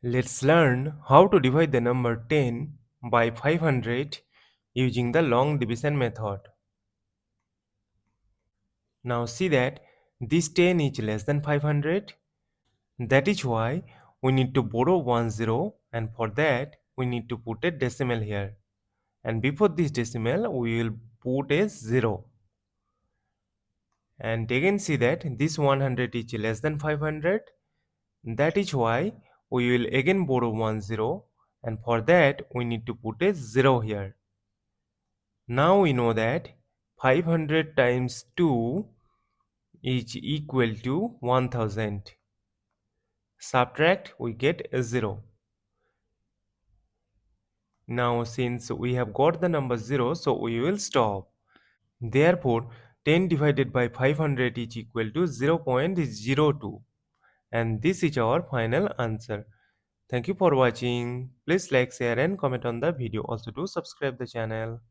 Let's learn how to divide the number 10 by 500 using the long division method. Now see that this 10 is less than 500. That is why we need to borrow one zero, and for that we need to put a decimal here. And before this decimal we will put a 0. And again see that this 100 is less than 500. That is why we will again borrow one zero, and for that we need to put a 0 here. Now we know that 500 times 2 is equal to 1000. Subtract, we get a 0. Now since we have got the number 0, so we will stop. Therefore, 10 divided by 500 is equal to 0.02. And this is our final answer. Thank you for watching. Please like, share and comment on the video. Also do subscribe the channel.